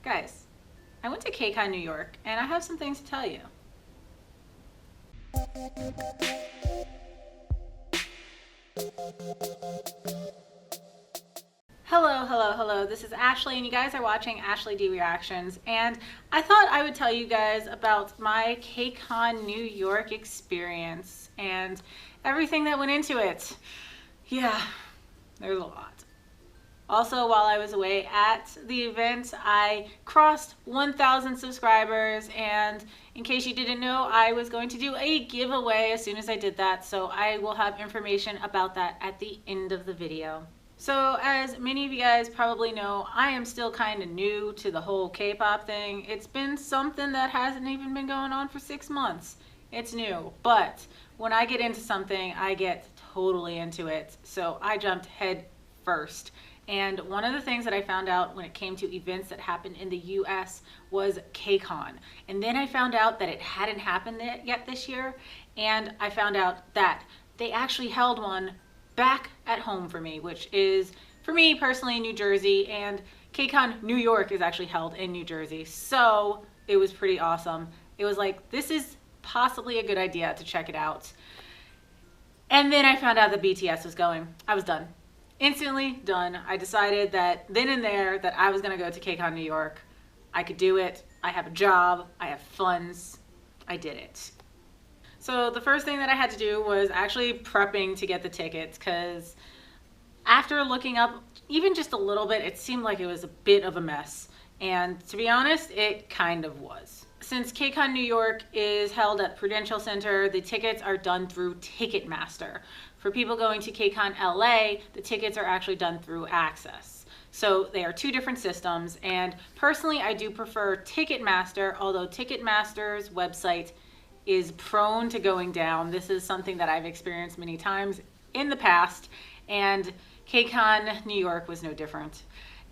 Guys, I went to KCON New York and I have some things to tell you. Hello. This is Ashley and you guys are watching Ashley D Reactions, and I thought I would tell you guys about my KCON New York experience and everything that went into it. Yeah, there's a lot. Also, while I was away at the event, I crossed 1,000 subscribers, and in case you didn't know, I was going to do a giveaway as soon as I did that, so I will have information about that at the end of the video. So as many of you guys probably know, I am still kind of new to the whole K-pop thing. It's been something that hasn't even been going on for 6 months. It's new, but when I get into something, I get totally into it. So I jumped head first. And one of the things that I found out when it came to events that happened in the US was KCON. And then I found out that it hadn't happened yet this year. And I found out that they actually held one back at home for me, which is, for me personally, New Jersey, and KCON New York is actually held in New Jersey. So it was pretty awesome. It was like, this is possibly a good idea to check it out. And then I found out that BTS was going. I was done. Instantly done. I decided that then and there that I was gonna go to KCON New York. I could do it. I have a job. I have funds. I did it. So the first thing that I had to do was actually prepping to get the tickets, because after looking up even just a little bit, it seemed like it was a bit of a mess. And to be honest, it kind of was. Since KCON New York is held at Prudential Center, the tickets are done through Ticketmaster. For people going to KCON LA, the tickets are actually done through Access. So they are two different systems, and personally I do prefer Ticketmaster, although Ticketmaster's website is prone to going down. This is something that I've experienced many times in the past, and KCON New York was no different.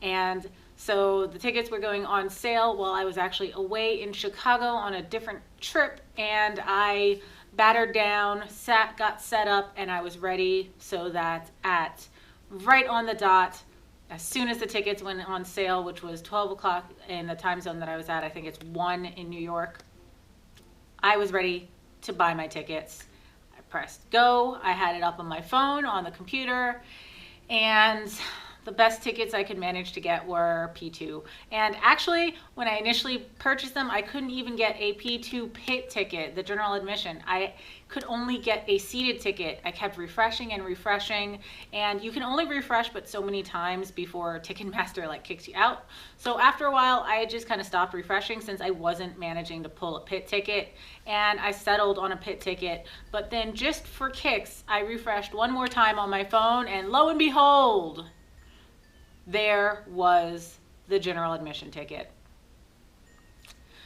And so the tickets were going on sale while I was actually away in Chicago on a different trip, and I battered down, got set up, and I was ready so that at right on the dot, as soon as the tickets went on sale, which was 12 o'clock in the time zone that I was at, I think it's 1 in New York, I was ready to buy my tickets. I pressed go, I had it up on my phone, on the computer, and the best tickets I could manage to get were P2. And actually, when I initially purchased them, I couldn't even get a P2 pit ticket, the general admission. I could only get a seated ticket. I kept refreshing and refreshing, and you can only refresh but so many times before Ticketmaster like kicks you out. So after a while, I just kind of stopped refreshing since I wasn't managing to pull a pit ticket, and I settled on a pit ticket. But then just for kicks, I refreshed one more time on my phone, and lo and behold, there was the general admission ticket.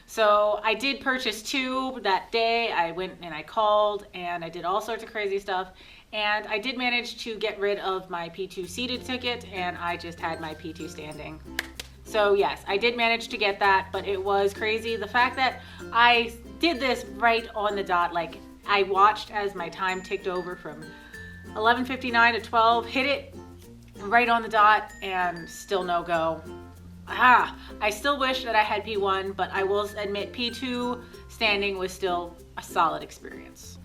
So I did purchase 2 that day. I went and I called and I did all sorts of crazy stuff, and I did manage to get rid of my P2 seated ticket, and I just had my P2 standing. So yes, I did manage to get that, but it was crazy. The fact that I did this right on the dot, like I watched as my time ticked over from 11:59 to 12, hit it right on the dot, and still no go. I still wish that I had P1, but I will admit P2 standing was still a solid experience.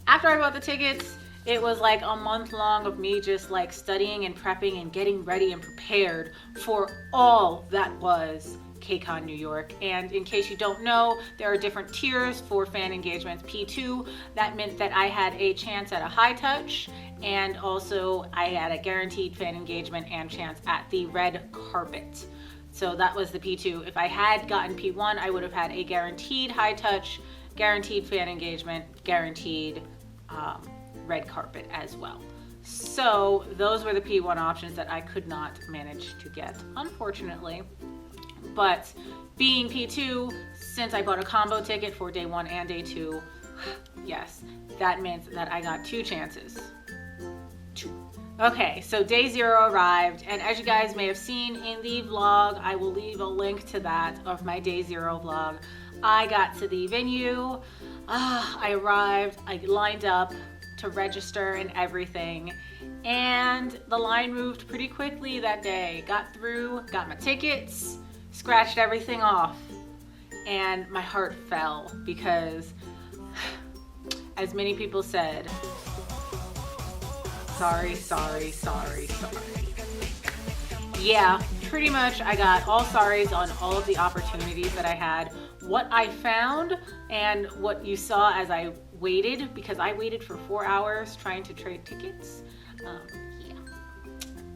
After I bought the tickets, it was like a month long of me just like studying and prepping and getting ready and prepared for all that was KCON New York. And in case you don't know, there are different tiers for fan engagements. P2, that meant that I had a chance at a high touch, and also I had a guaranteed fan engagement and chance at the red carpet. So that was the P2. If I had gotten P1, I would have had a guaranteed high touch, guaranteed fan engagement, guaranteed red carpet as well. So those were the P1 options that I could not manage to get, unfortunately. But being P2, since I bought a combo ticket for day 1 and day 2, yes, that meant that I got 2 chances. 2. Okay, so day 0 arrived, and as you guys may have seen in the vlog, I will leave a link to that of my day 0 vlog. I got to the venue, I arrived, I lined up to register and everything, and the line moved pretty quickly that day. Got through, got my tickets, scratched everything off, and my heart fell because, as many people said, sorry. Yeah, pretty much I got all sorries on all of the opportunities that I had. What I found and what you saw as I waited, because I waited for 4 hours trying to trade tickets.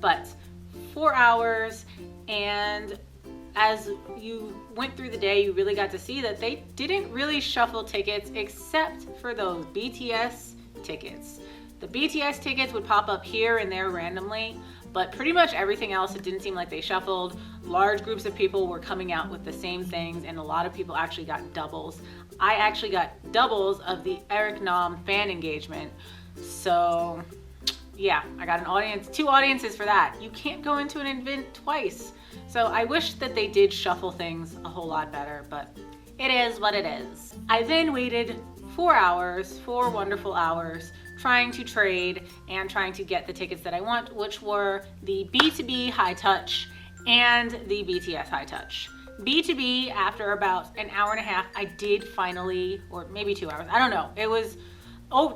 But 4 hours, and as you went through the day, you really got to see that they didn't really shuffle tickets except for those BTS tickets. The BTS tickets would pop up here and there randomly, but pretty much everything else, it didn't seem like they shuffled. Large groups of people were coming out with the same things, and a lot of people actually got doubles. I actually got doubles of the Eric Nam fan engagement. So yeah, I got two audiences for that. You can't go into an event twice. So I wish that they did shuffle things a whole lot better, but it is what it is. I then waited 4 hours, 4 wonderful hours, trying to trade and trying to get the tickets that I want, which were the BTOB High Touch and the BTS High Touch. BTOB, after about an hour and a half, I did finally, or maybe 2 hours, I don't know. It was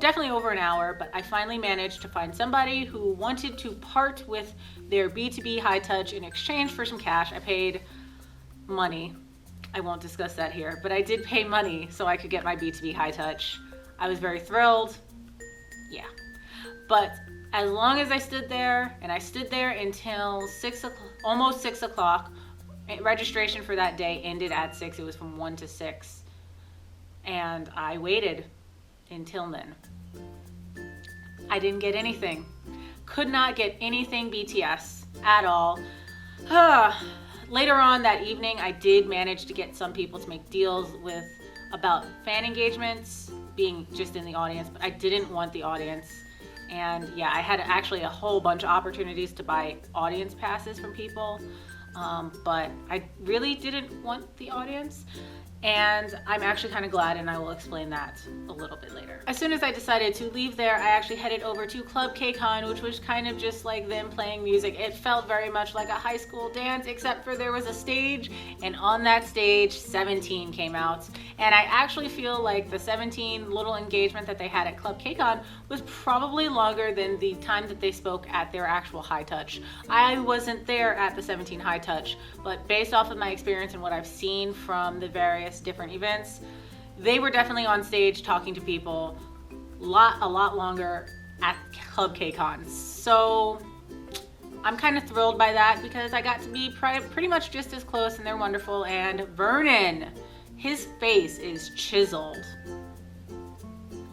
definitely over an hour, but I finally managed to find somebody who wanted to part with their BTOB High Touch in exchange for some cash. I paid money. I won't discuss that here, but I did pay money so I could get my BTOB High Touch. I was very thrilled. Yeah. But as long as I stood there, and I stood there until almost 6 o'clock, registration for that day ended at 6. It was from 1 to 6. And I waited until then. I didn't get anything. Could not get anything BTS at all. Later on that evening, I did manage to get some people to make deals about fan engagements, being just in the audience, but I didn't want the audience. And yeah, I had actually a whole bunch of opportunities to buy audience passes from people, but I really didn't want the audience. And I'm actually kind of glad, and I will explain that a little bit later. As soon as I decided to leave there, I actually headed over to Club KCON, which was kind of just like them playing music. It felt very much like a high school dance, except for there was a stage, and on that stage, 17 came out. And I actually feel like the 17 little engagement that they had at Club KCON was probably longer than the time that they spoke at their actual High Touch. I wasn't there at the 17 High Touch, but based off of my experience and what I've seen from the various different events, they were definitely on stage talking to people a lot longer at Club KCON. So I'm kind of thrilled by that because I got to be pretty much just as close, and they're wonderful. And Vernon, his face is chiseled.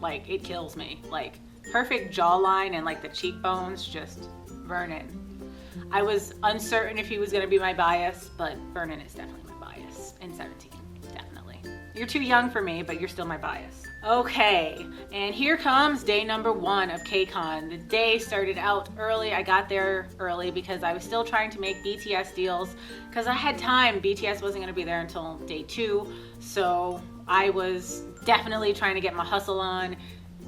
Like, it kills me. Like, perfect jawline and like the cheekbones, just Vernon. I was uncertain if he was going to be my bias, but Vernon is definitely my bias in 17. Definitely. You're too young for me, but you're still my bias. Okay, and here comes day number 1 of KCON. The day started out early. I got there early because I was still trying to make BTS deals because I had time. BTS wasn't going to be there until day 2, so I was definitely trying to get my hustle on.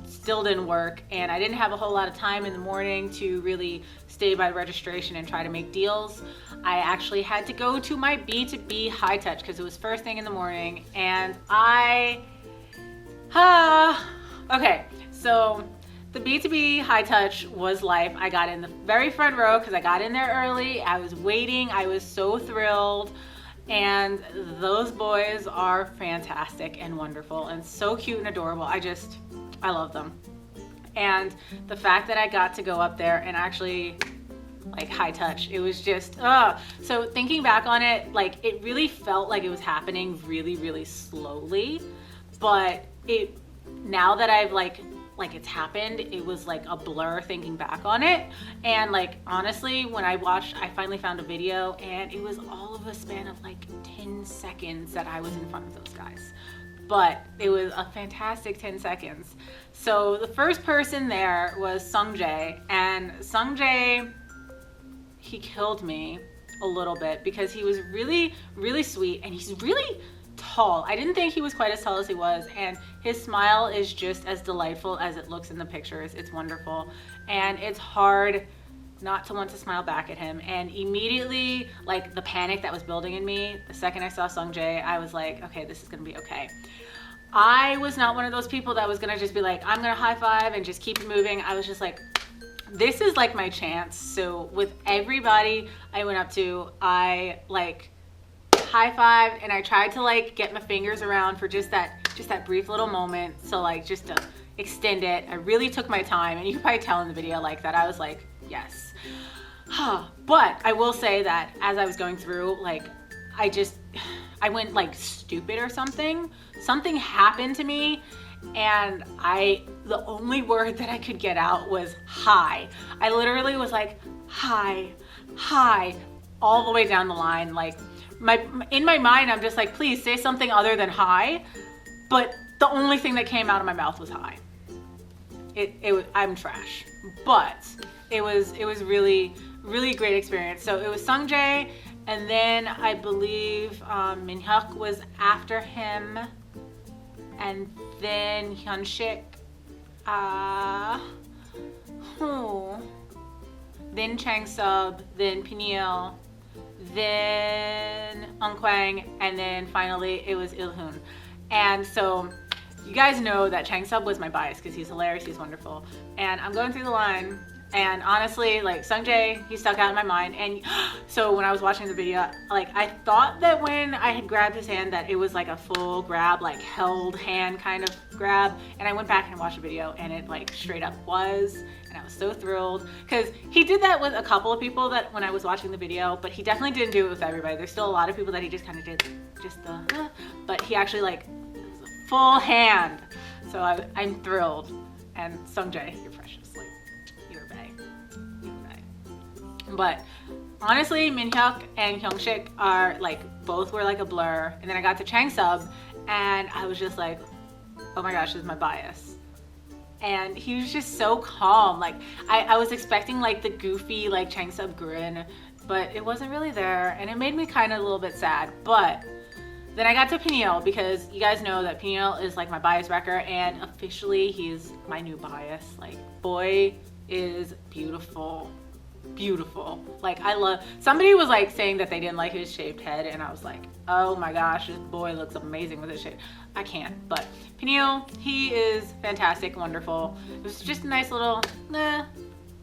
Still didn't work, and I didn't have a whole lot of time in the morning to really stay by registration and try to make deals. I actually had to go to my BTOB High Touch because it was first thing in the morning, and okay, so the BTOB High Touch was life. I got in the very front row because I got in there early. I was waiting. I was so thrilled. And those boys are fantastic and wonderful and so cute and adorable. I love them. And the fact that I got to go up there and actually like high touch, it was just, so thinking back on it, like it really felt like it was happening really, really slowly. But now that I've like it's happened, it was like a blur thinking back on it. And like honestly, when I finally found a video, and it was all of a span of like 10 seconds that I was in front of those guys. But it was a fantastic 10 seconds. So the first person there was Sungjae, and Sungjae, he killed me a little bit because he was really, really sweet, and he's really tall. I didn't think he was quite as tall as he was, and his smile is just as delightful as it looks in the pictures. It's wonderful, and it's hard not to want to smile back at him. And immediately, like the panic that was building in me, the second I saw Sungjae, I was like, okay, this is gonna be okay. I was not one of those people that was gonna just be like, I'm gonna high five and just keep it moving. I was just like, this is like my chance. So with everybody I went up to, I like high-fived, and I tried to like get my fingers around for just that brief little moment. So like just to extend it, I really took my time, and you can probably tell in the video like that I was like, yes. But I will say that as I was going through, like I went like stupid or something. Something happened to me, and the only word that I could get out was hi. I literally was like, hi, all the way down the line. Like in my mind, I'm just like, please say something other than hi. But the only thing that came out of my mouth was hi. I'm trash, but it was really, really great experience. So it was Sungjae, and then I believe Minhyuk was after him, and then Hyunshik, then Changsub, then Peniel, then Eunkwang, and then finally it was Ilhoon. And so you guys know that Changsub was my bias because he's hilarious, he's wonderful. And I'm going through the line, and honestly, like Sungjae, he stuck out in my mind. And so when I was watching the video, like I thought that when I had grabbed his hand that it was like a full grab, like held hand kind of grab. And I went back and watched the video, and it like straight up was. And I was so thrilled because he did that with a couple of people that when I was watching the video, but he definitely didn't do it with everybody. There's still a lot of people that he just kind of did just the, but he actually like full hand. So I'm thrilled. And Sungjae, you're precious. Like, you're bae. But honestly, Minhyuk and Hyunshik are like, both were like a blur. And then I got to Changsub, and I was just like, oh my gosh, this is my bias. And he was just so calm. Like I was expecting like the goofy like Changsub grin, but it wasn't really there. And it made me kind of a little bit sad. But then I got to Peniel, because you guys know that Peniel is like my bias wrecker, and officially he's my new bias. Like, boy is beautiful. Beautiful. Like, I love, somebody was like saying that they didn't like his shaved head, and I was like, oh my gosh, this boy looks amazing with his shave. I can't, but Peniel, he is fantastic, wonderful. It was just a nice little,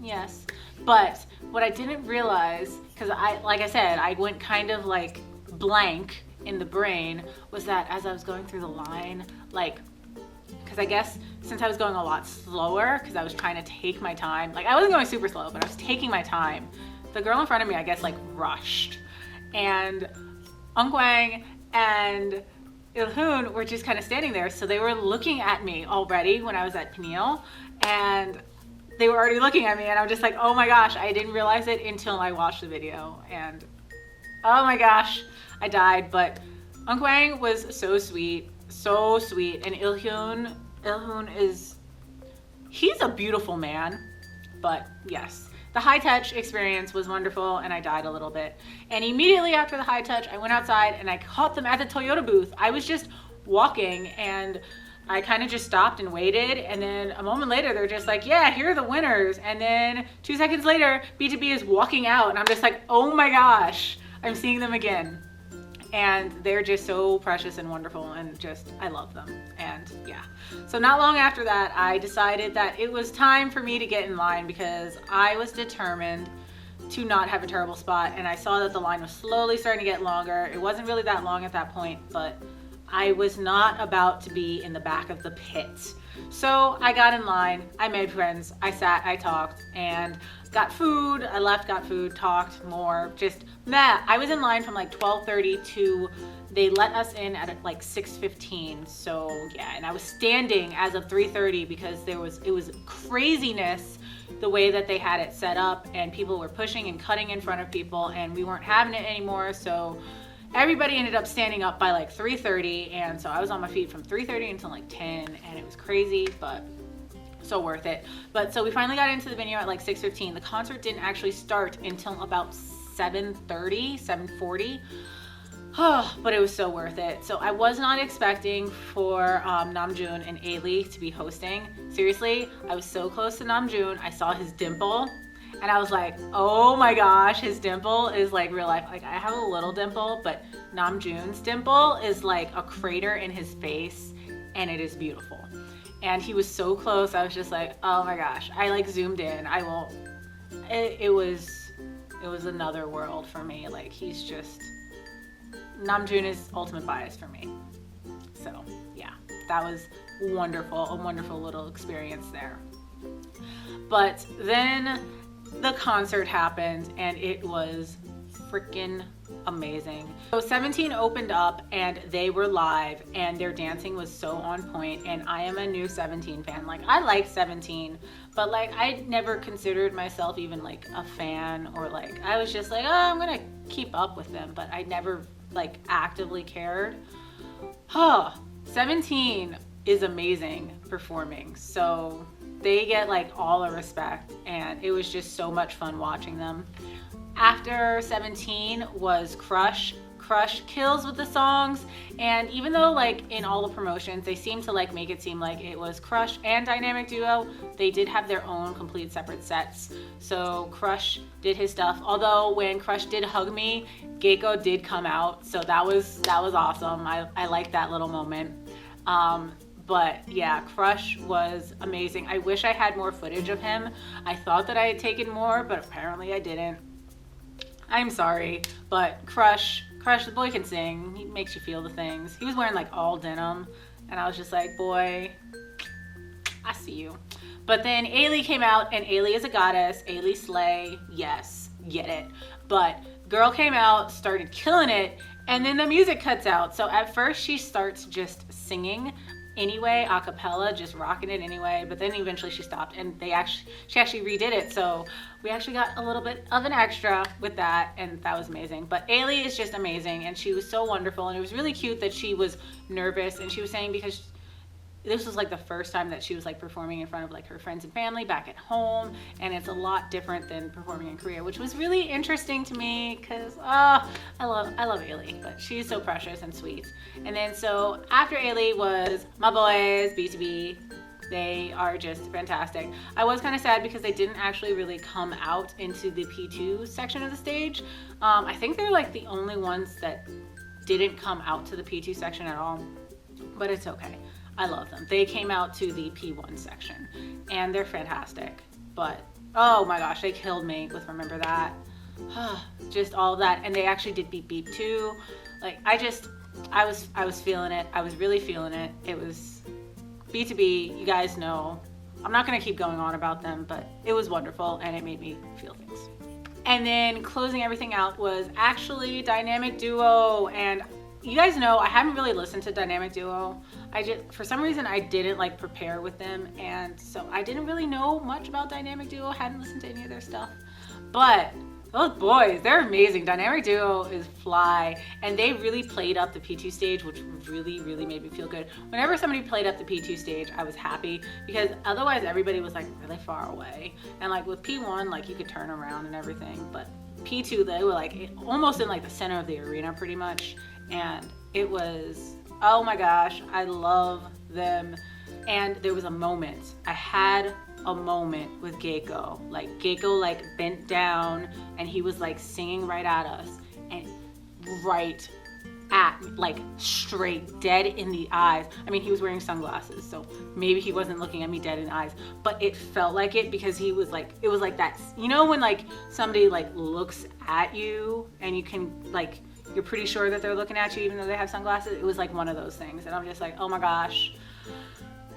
yes. But what I didn't realize, because like I said, I went kind of like blank in the brain, was that as I was going through the line, like, because I guess since I was going a lot slower, because I was trying to take my time, like I wasn't going super slow, but I was taking my time, the girl in front of me, I guess, like rushed, and Eunkwang and Ilhoon were just kind of standing there, so they were looking at me already when I was at Peniel, and they were already looking at me, and I'm just like, oh my gosh, I didn't realize it until I watched the video, and oh my gosh, I died. But Eunkwang was so sweet, and Ilhoon he's a beautiful man. But yes, the high touch experience was wonderful, and I died a little bit. And immediately after the high touch, I went outside and I caught them at the Toyota booth. I was just walking, and I kind of just stopped and waited, and then a moment later they're just like, yeah, here are the winners. And then 2 seconds later, BTOB is walking out, and I'm just like, oh my gosh, I'm seeing them again. And they're just so precious and wonderful, and just, I love them. And yeah, so not long after that, I decided that it was time for me to get in line, because I was determined to not have a terrible spot. And I saw that the line was slowly starting to get longer. It wasn't really that long at that point, but I was not about to be in the back of the pit. So I got in line, I made friends, I sat, I talked, and got food. I left, got food, talked more, just meh. I was in line from like 12:30 to, they let us in at like 6:15. So yeah, and I was standing as of 3:30 because it was craziness the way that they had it set up, and people were pushing and cutting in front of people, and we weren't having it anymore. So everybody ended up standing up by like 3:30, and so I was on my feet from 3:30 until like 10, and it was crazy, but so worth it. But so we finally got into the venue at like 6:15. The concert didn't actually start until about 7:30, 7:40. But it was so worth it. So I was not expecting for Namjoon and Alee to be hosting. Seriously, I was so close to Namjoon. I saw his dimple, And I was like, oh my gosh, his dimple is like real life. Like I have a little dimple, but Namjoon's dimple is like a crater in his face, and it is beautiful. And he was so close. I was just like, oh my gosh. I like zoomed in. It was another world for me. Like he's just, Namjoon is ultimate bias for me. So yeah, that was wonderful, a wonderful little experience there. But then the concert happened, and it was freaking amazing. So 17 opened up, and they were live, and their dancing was so on point. And I am a new 17 fan. Like I like 17, but like I never considered myself even like a fan, or like I was just like, oh, I'm gonna keep up with them, but I never like actively cared. 17 is amazing performing, so they get like all the respect, and it was just so much fun watching them. After 17 was Crush. Crush kills with the songs, and even though like in all the promotions they seem to like make it seem like it was Crush and Dynamic Duo, they did have their own complete separate sets. So Crush did his stuff, although when Crush did Hug Me, Gecko did come out, so that was awesome. I like that little moment. But yeah, Crush was amazing. I wish I had more footage of him. I thought that I had taken more, but apparently I didn't. I'm sorry, but Crush, the boy can sing. He makes you feel the things. He was wearing like all denim, and I was just like, boy, I see you. But then Alee came out, and Alee is a goddess. Alee slay, yes, get it. But girl came out, started killing it, and then the music cuts out. So at first she starts just singing anyway, a cappella, just rocking it anyway, but then eventually she stopped, and she actually redid it, so we actually got a little bit of an extra with that, and that was amazing. But Alee is just amazing, and she was so wonderful, and it was really cute that she was nervous, and she was saying because this was like the first time that she was like performing in front of like her friends and family back at home, and it's a lot different than performing in Korea, which was really interesting to me because I love Alee, but she's so precious and sweet. And then so after Alee was my boys BTOB. They are just fantastic. I was kind of sad because they didn't actually really come out into the P2 section of the stage. I think they're like the only ones that didn't come out to the P2 section at all, but it's okay. I love them. They came out to the P1 section, and they're fantastic. But oh my gosh, they killed me with Remember That. Just all of that, and they actually did Beep Beep too. Like I was feeling it. I was really feeling it. It was BTOB. You guys know. I'm not gonna keep going on about them, but it was wonderful, and it made me feel things. And then closing everything out was actually Dynamic Duo, and you guys know I haven't really listened to Dynamic Duo. For some reason I didn't like prepare with them, and so I didn't really know much about Dynamic Duo. Hadn't listened to any of their stuff, but those boys, they're amazing. Dynamic Duo is fly, and they really played up the P2 stage, which really made me feel good. Whenever somebody played up the P2 stage, I was happy, because otherwise everybody was like really far away, and like with P1 like you could turn around and everything, but P2 they were like almost in like the center of the arena pretty much. And it was, oh my gosh, I love them. And there was a moment, I had a moment with Gecko. Like Gecko like bent down, and he was like singing right at us, and right at like straight dead in the eyes. I mean, he was wearing sunglasses, so maybe he wasn't looking at me dead in the eyes, but it felt like it, because he was like, it was like that, you know, when like somebody like looks at you and you can like, you're pretty sure that they're looking at you even though they have sunglasses. It was like one of those things, and I'm just like, oh my gosh,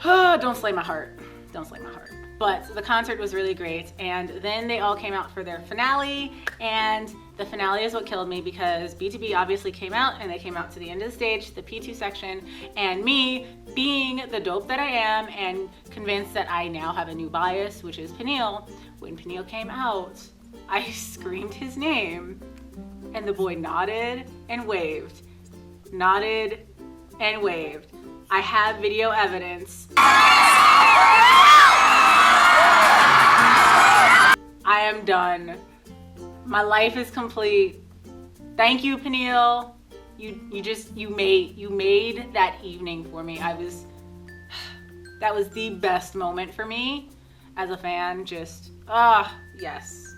don't slay my heart, don't slay my heart. But the concert was really great, and then they all came out for their finale, and the finale is what killed me, because BTOB obviously came out, and they came out to the end of the stage, the P2 section, and me, being the dope that I am and convinced that I now have a new bias, which is Peniel, when Peniel came out, I screamed his name, and the boy nodded and waved, nodded and waved. I have video evidence. I am done. My life is complete. Thank you, Peniel. You made that evening for me. That was the best moment for me as a fan. Just yes.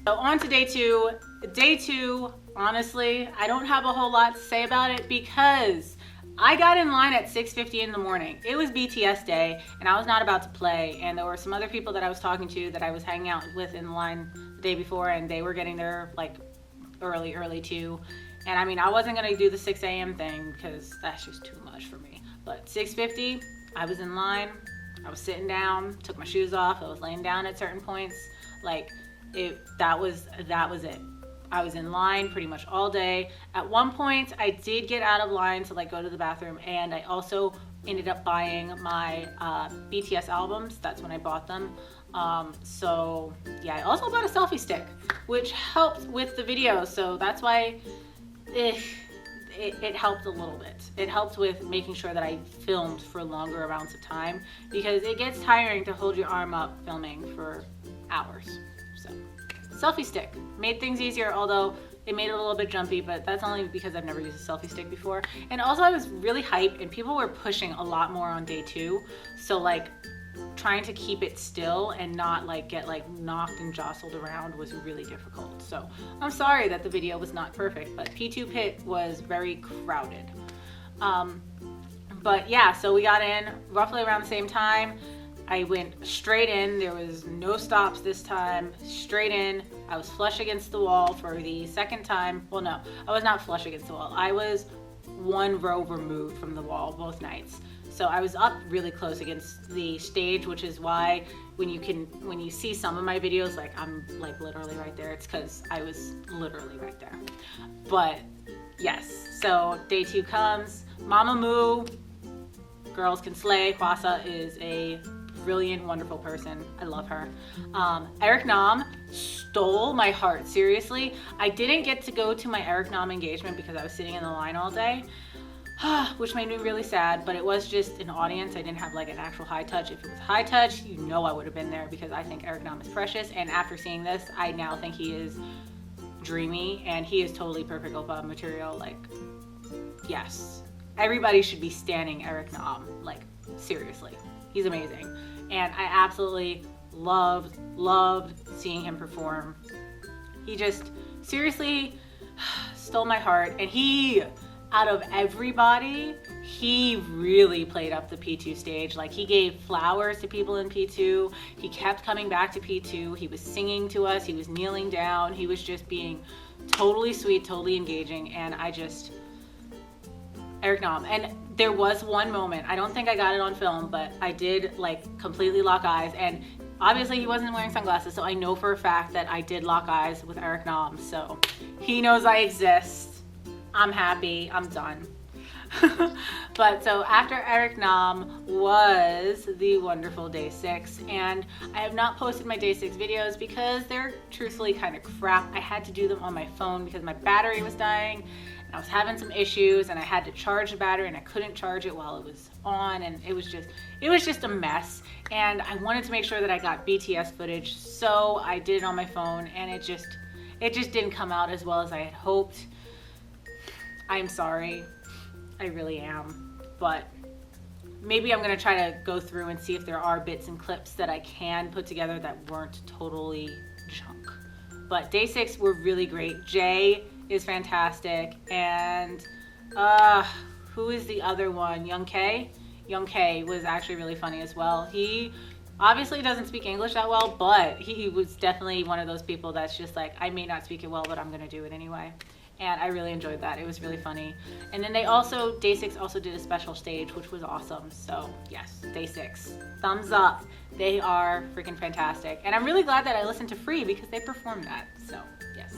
So on to day two. Day two, honestly, I don't have a whole lot to say about it because I got in line at 6:50 in the morning. It was BTS day and I was not about to play, and there were some other people that I was talking to that I was hanging out with in line the day before, and they were getting there like early too. And I mean, I wasn't gonna do the 6 a.m. thing because that's just too much for me. But 6:50, I was in line, I was sitting down, took my shoes off, I was laying down at certain points. Like that was it. I was in line pretty much all day. At one point, I did get out of line to like go to the bathroom, and I also ended up buying my BTS albums. That's when I bought them. So yeah, I also bought a selfie stick, which helped with the video. So that's why it helped a little bit. It helped with making sure that I filmed for longer amounts of time, because it gets tiring to hold your arm up filming for hours. So selfie stick made things easier, although it made it a little bit jumpy, but that's only because I've never used a selfie stick before. And also I was really hyped and people were pushing a lot more on day two. So like trying to keep it still and not like get like knocked and jostled around was really difficult. So I'm sorry that the video was not perfect, but P2 pit was very crowded. But yeah, so we got in roughly around the same time. I went straight in. There was no stops this time. Straight in. I was flush against the wall for the second time. Well, no, I was not flush against the wall. I was one row removed from the wall both nights. So I was up really close against the stage, which is why when you see some of my videos, like I'm like literally right there, it's because I was literally right there. But yes, so day two comes. Mama Moo, girls can slay. Hwasa is a brilliant, wonderful person. I love her. Eric Nam stole my heart. Seriously, I didn't get to go to my Eric Nam engagement because I was sitting in the line all day, which made me really sad, but it was just an audience. I didn't have like an actual high touch. If it was high touch, you know I would have been there, because I think Eric Nam is precious, and after seeing this, I now think he is dreamy and he is totally perfect oppa material. Like, yes, everybody should be standing Eric Nam, like seriously. He's amazing. And I absolutely loved seeing him perform. He just seriously stole my heart. And he, out of everybody, he really played up the P2 stage. Like, he gave flowers to people in P2. He kept coming back to P2. He was singing to us. He was kneeling down. He was just being totally sweet, totally engaging. And Eric Nam. And there was one moment, I don't think I got it on film, but I did like completely lock eyes, and obviously he wasn't wearing sunglasses, so I know for a fact that I did lock eyes with Eric Nam, so he knows I exist. I'm happy, I'm done. But so after Eric Nam was the wonderful day 6, and I have not posted my day 6 videos because they're truthfully kind of crap. I had to do them on my phone because my battery was dying. I was having some issues and I had to charge the battery and I couldn't charge it while it was on, and it was just a mess. And I wanted to make sure that I got BTS footage, so I did it on my phone, and it just didn't come out as well as I had hoped. I'm sorry, I really am, but maybe I'm gonna try to go through and see if there are bits and clips that I can put together that weren't totally junk. But day 6 were really great. Jay is fantastic, and who is the other one? Young K was actually really funny as well. He obviously doesn't speak English that well, but he was definitely one of those people that's just like, I may not speak it well, but I'm gonna do it anyway. And I really enjoyed that. It was really funny. And then day 6 also did a special stage, which was awesome. So yes, day 6, thumbs up. They are freaking fantastic. And I'm really glad that I listened to Free because they performed that, so yes.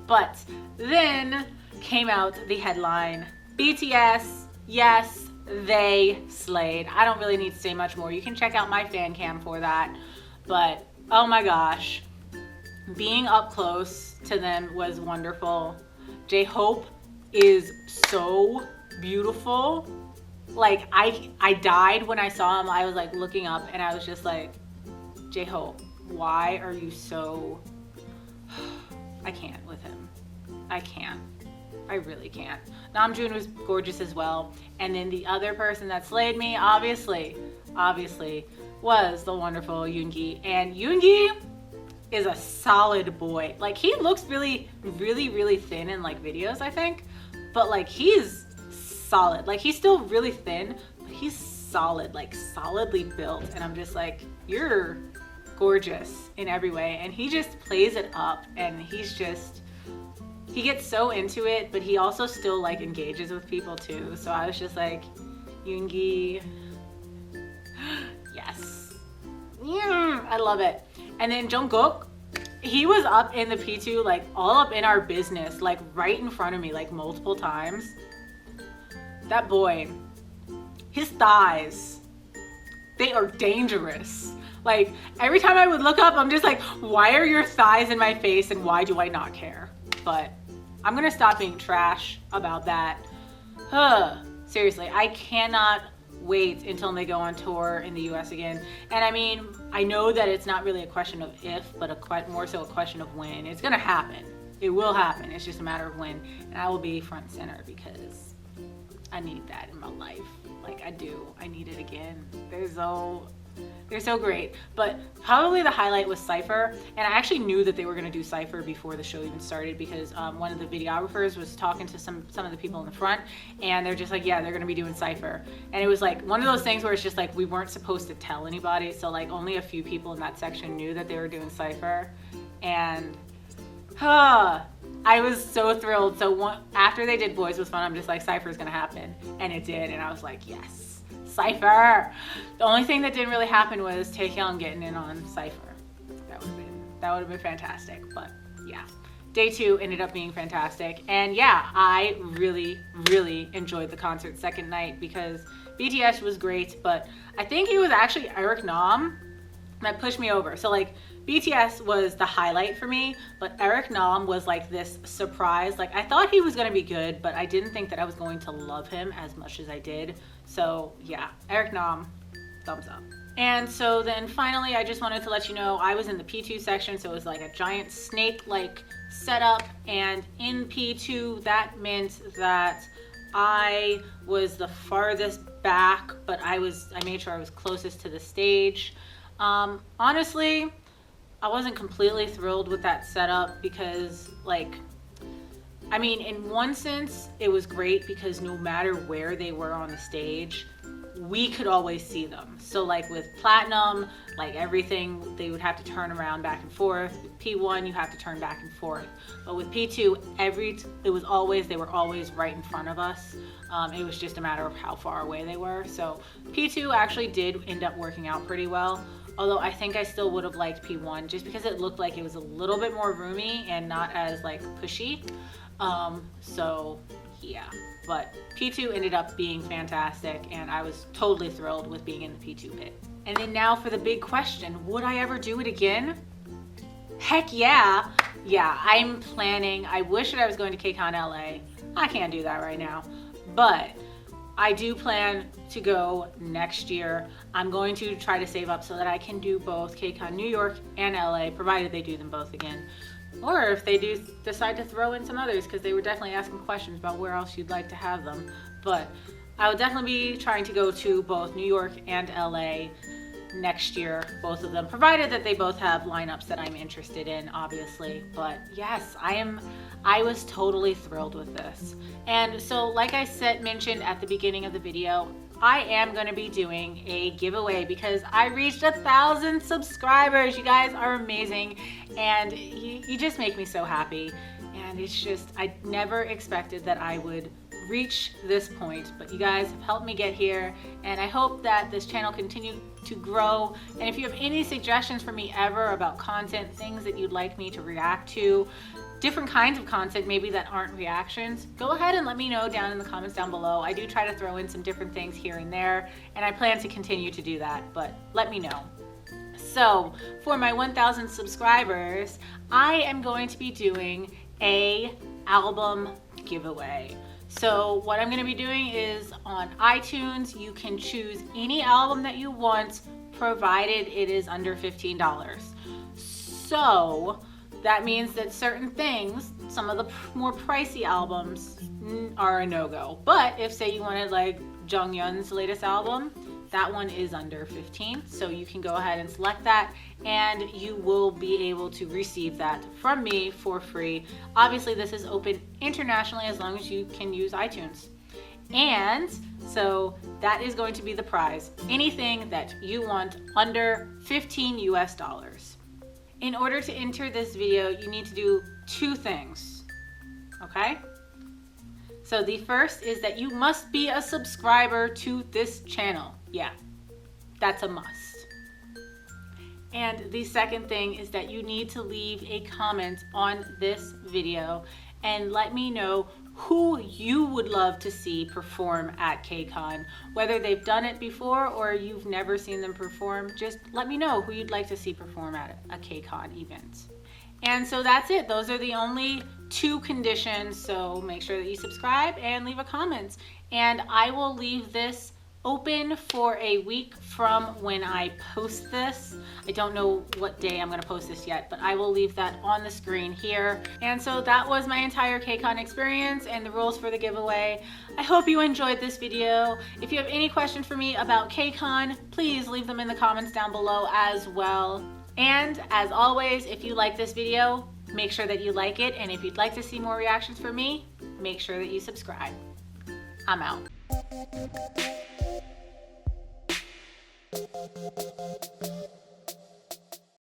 But then came out the headline. BTS, yes, they slayed. I don't really need to say much more. You can check out my fan cam for that. But oh my gosh, being up close to them was wonderful. J-Hope is so beautiful. Like, I died when I saw him. I was like looking up and I was just like, J-Hope, why are you so... I can't with him. I can't. I really can't. Namjoon was gorgeous as well. And then the other person that slayed me, obviously, was the wonderful Yoongi. And Yoongi, is a solid boy. Like, he looks really, really, really thin in like videos, I think, but like he's solid. Like, he's still really thin, but he's solid, like solidly built. And I'm just like, you're gorgeous in every way. And he just plays it up, and he gets so into it, but he also still like engages with people too. So I was just like, Yoongi, yes, yeah, I love it. And then Jungkook, he was up in the P2, like all up in our business, like right in front of me, like multiple times. That boy, his thighs, they are dangerous. Like, every time I would look up, I'm just like, why are your thighs in my face, and why do I not care? But I'm gonna stop being trash about that. Seriously, I cannot wait until they go on tour in the US again. And I mean, I know that it's not really a question of if, but more so a question of when. It's gonna happen. It will happen. It's just a matter of when. And I will be front and center because I need that in my life. Like, I do. I need it again. They're so great. But probably the highlight was Cypher. And I actually knew that they were going to do Cypher before the show even started, because one of the videographers was talking to some of the people in the front, and they're just like, yeah, they're going to be doing Cypher. And it was like one of those things where it's just like, we weren't supposed to tell anybody. So like only a few people in that section knew that they were doing Cypher. And I was so thrilled. So after they did Boys Was Fun, I'm just like, Cypher's going to happen. And it did. And I was like, yes. Cypher. The only thing that didn't really happen was Taehyung getting in on Cypher. That would have been fantastic. But yeah, day 2 ended up being fantastic. And yeah, I really, really enjoyed the concert second night, because BTS was great, but I think it was actually Eric Nam that pushed me over. So like, BTS was the highlight for me, but Eric Nam was like this surprise. Like, I thought he was gonna be good, but I didn't think that I was going to love him as much as I did. So yeah, Eric Nam, thumbs up. And so then finally, I just wanted to let you know, I was in the P2 section, so it was like a giant snake-like setup, and in P2, that meant that I was the farthest back, but I made sure I was closest to the stage. Honestly, I wasn't completely thrilled with that setup, because like, I mean, in one sense, it was great because no matter where they were on the stage, we could always see them. So like with Platinum, like everything, they would have to turn around back and forth. With P1, you have to turn back and forth. But with P2, they were always right in front of us. It was just a matter of how far away they were. So P2 actually did end up working out pretty well. Although I think I still would have liked P1 just because it looked like it was a little bit more roomy and not as like pushy. So yeah, but P2 ended up being fantastic, and I was totally thrilled with being in the P2 pit. And then now for the big question, would I ever do it again? Heck yeah. Yeah, I'm planning. I wish that I was going to KCON LA. I can't do that right now, but I do plan to go next year. I'm going to try to save up so that I can do both KCON New York and LA, provided they do them both again. Or if they do decide to throw in some others, because they were definitely asking questions about where else you'd like to have them. But I would definitely be trying to go to both New York and LA next year, both of them, provided that they both have lineups that I'm interested in, obviously. But yes, I was totally thrilled with this. And so like I mentioned at the beginning of the video, I am going to be doing a giveaway because I reached 1,000 subscribers. You guys are amazing, and you just make me so happy. And it's just, I never expected that I would reach this point, but you guys have helped me get here, and I hope that this channel continues to grow. And if you have any suggestions for me ever about content, things that you'd like me to react to, different kinds of content maybe that aren't reactions, go ahead and let me know down in the comments down below. I do try to throw in some different things here and there, and I plan to continue to do that, but let me know. So for my 1,000 subscribers, I am going to be doing a album giveaway. So what I'm going to be doing is on iTunes, you can choose any album that you want, provided it is under $15. So that means that certain things, some of the more pricey albums are a no-go. But if, say, you wanted like Jonghyun's latest album, that one is under 15. So you can go ahead and select that and you will be able to receive that from me for free. Obviously this is open internationally as long as you can use iTunes. And so that is going to be the prize. Anything that you want under 15 US dollars. In order to enter this video, you need to do two things, okay? So the first is that you must be a subscriber to this channel. Yeah, that's a must. And the second thing is that you need to leave a comment on this video and let me know who you would love to see perform at KCON. Whether they've done it before or you've never seen them perform, just let me know who you'd like to see perform at a KCON event. And so that's it. Those are the only two conditions. So make sure that you subscribe and leave a comment. And I will leave this open for a week from when I post this. I don't know what day I'm going to post this yet, but I will leave that on the screen here. And so that was my entire KCON experience and the rules for the giveaway. I hope you enjoyed this video. If you have any questions for me about KCON, please leave them in the comments down below as well. And as always, if you like this video, make sure that you like it. And if you'd like to see more reactions from me, make sure that you subscribe. I'm out.